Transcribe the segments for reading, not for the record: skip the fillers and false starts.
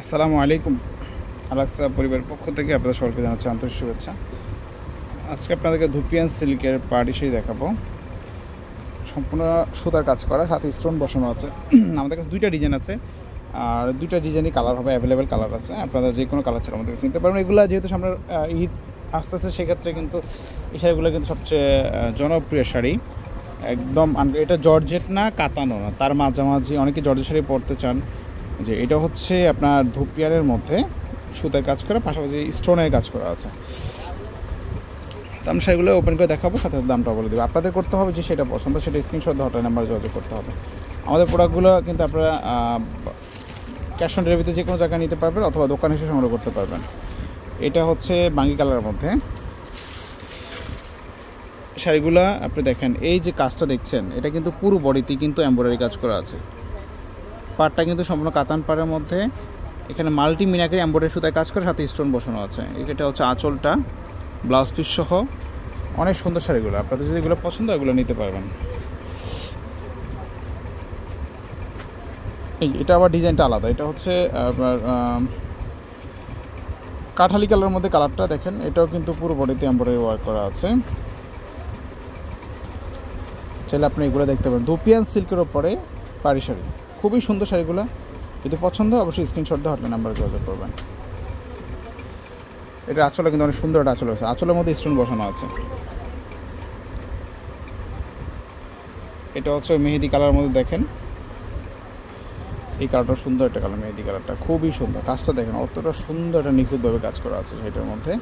আসসালামু আলাইকুম। আলাক্সা পরিবারের পক্ষ থেকে আপনাদের সকলকে জানাচ্ছি আন্তরিক শুভেচ্ছা। আজকে আপনাদেরকে ধুপিয়ান সিল্কের পার্টি শাড়ি দেখাবো। সম্পূর্ণ সুতার কাজ করা, সাথে স্টোন বসানো আছে। আমাদের কাছে দুইটা ডিজাইন আছে, আর দুইটা ডিজাইনই কালার হবে, অ্যাভেলেবেল কালার আছে। আপনারা যে কোনো কালার ছাড়া আমাদের কাছে নিতে পারবেন। এগুলো যেহেতু সামনে ঈদ আসতে আসতে, সেক্ষেত্রে কিন্তু এই শাড়িগুলো কিন্তু সবচেয়ে জনপ্রিয় শাড়ি। একদম এটা জর্জেট না, কাতানো না, তার মাঝামাঝি। অনেকে জর্জেট শাড়ি পরতে চান। যে এটা হচ্ছে আপনার ধুপিয়ানের মধ্যে সুতায় কাজ করা, পাশাপাশি স্টোনের কাজ করা আছে। তো আমি সেগুলো ওপেন করে দেখাবো, সাথে দামটা বলে দেবো। আপনাদের করতে হবে যে সেটা পছন্দ, সেটা স্ক্রিনশট দিয়ে হটলাইন নাম্বারে যোগাযোগ করতে হবে। আমাদের প্রোডাক্টগুলো কিন্তু আপনারা ক্যাশ অন ডেলিভারিতে যে কোনো জায়গায় নিতে পারবেন, অথবা দোকানে এসে সংগ্রহ করতে পারবেন। এটা হচ্ছে বাঙ্গি কালারের মধ্যে শাড়িগুলো। আপনি দেখেন, এই যে কাজটা দেখছেন, এটা কিন্তু পুরো বডিতেই কিন্তু এমব্রয়ডারি কাজ করা আছে। পাড়টা কিন্তু সম্পূর্ণ কাতান পাড়ের মধ্যে। এখানে মাল্টি মিনাকারি এমব্রয়ডারি সুতায় কাজ করে, সাথে স্টোন বসানো আছে। এটা হচ্ছে আঁচলটা, ব্লাউজ পিস সহ। অনেক সুন্দর শাড়িগুলো, আপনাদের যদি এগুলো পছন্দ এগুলো নিতে পারবেন। এটা আবার ডিজাইনটা আলাদা। এটা হচ্ছে আপনার কাঠালি কালারের মধ্যে কালারটা দেখেন। এটাও কিন্তু পুরো বডিতে এমব্রয়ডারি ওয়ার্ক করা আছে। চাইলে আপনি এগুলো দেখতে পারেন। ধুপিয়ান সিল্কের ওপরে পাড়ি শাড়ি, খুবই সুন্দর শাড়িগুলো। যদি পছন্দ হয় অবশ্যই স্ক্রিনশট দিয়ে হটলাইন নাম্বারে যোগাযোগ করবেন। এটা আঁচলে কিন্তু অনেক সুন্দর একটা আঁচল আছে, আঁচলের মধ্যে স্টোন বসানো আছে। এটা হচ্ছে মেহেদি কালারের মধ্যে দেখেন, এই কালারটা সুন্দর একটা কালার, মেহেদি কালারটা খুবই সুন্দর। কাজটা দেখেন, অতটা সুন্দর একটা নিখুঁতভাবে কাজ করা আছে সেটার মধ্যে।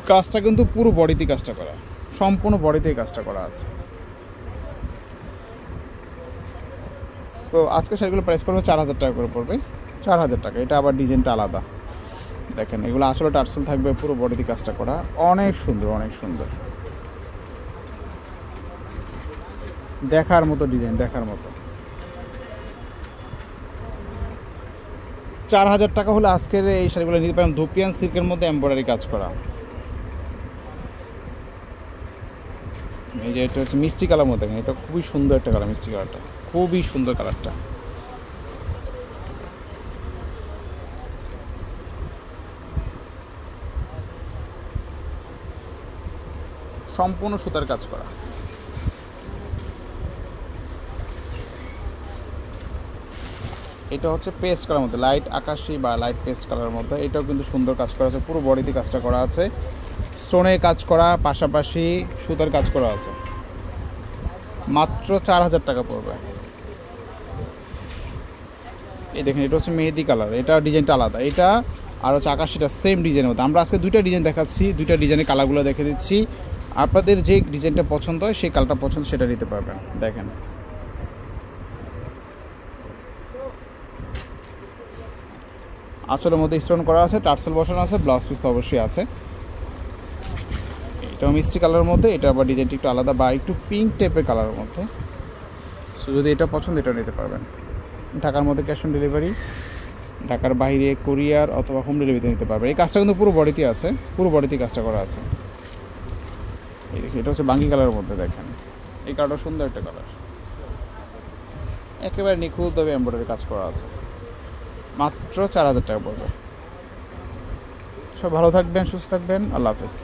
কাজটা কিন্তু পুরো বডিতে কাজটা করা, সম্পূর্ণ বডিতেই কাজটা করা আছে। সো আজকে শাড়িগুলো প্রাইস পড়বে 4000 টাকা করে পড়বে, 4000 টাকা। এটা আবার ডিজাইনটা আলাদা দেখেন। এগুলো আসলে টার্সেল থাকবে, পুরো বডিতে কাজটা করা, অনেক সুন্দর, অনেক সুন্দর, দেখার মতো ডিজাইন, দেখার মতো। 4000 টাকা হলে আজকের এই শাড়িগুলো নিতে পারেন। ধুপিয়ান সিল্কের মধ্যে এমব্রয়ডারি কাজ করা। এই যে এটা হচ্ছে মিষ্টি কালার মধ্যে দেখেন, এটা খুবই সুন্দর একটা কালার, মিষ্টি কালারটা খুবই সুন্দর কালারটা। সম্পূর্ণ সুতার কাজ করা। এটা হচ্ছে পেস্ট কালার মধ্যে, লাইট আকাশি বা লাইট পেস্ট কালারের মধ্যে। এটাও কিন্তু সুন্দর কাজ করা আছে, পুরো বডিতে কাজটা করা আছে, স্টোনে কাজ করা, পাশাপাশি সুতার কাজ করা আছে। মাত্র 4000 টাকা পড়বে। এই দেখেন, এটা হচ্ছে মেহেদি কালার, এটা ডিজাইনটা আলাদা। এটা আর হচ্ছে আকাশিটা সেম ডিজাইনের মধ্যে। আমরা আজকে দুইটা ডিজাইন দেখাচ্ছি, দুইটা ডিজাইনের কালারগুলো দেখে দিচ্ছি। আপনাদের যে ডিজাইনটা পছন্দ হয়, সেই কালারটা পছন্দ সেটা নিতে পারবেন। দেখেন, আঁচলের মধ্যে স্টোন করা আছে, টার্সেল বসানো আছে, ব্লাউজ পিস তো অবশ্যই আছে। এটাও মিষ্টি কালারের মধ্যে। এটা আবার ডিজাইনটা একটু আলাদা, বা একটু পিঙ্ক টাইপের কালারের মধ্যে। সো যদি এটা পছন্দ, এটা নিতে পারবেন। ঢাকার মধ্যে ক্যাশ অন ডেলিভারি, ঢাকার বাইরে কুরিয়ার অথবা হোম ডেলিভারিতে নিতে পারবেন। এই কাজটা কিন্তু পুরো বডিতে আছে, পুরো বডিতে কাজটা করা আছে। এই দেখি, এটা হচ্ছে বাঙ্গি কালারের মধ্যে দেখেন। এই কালারটা সুন্দর একটা কালার, একেবারে নিখুঁতভাবে এমব্রয়ডারি কাজ করা আছে। মাত্র 4000 টাকা পড়বে। সব ভালো থাকবেন, সুস্থ থাকবেন। আল্লাহ হাফেজ।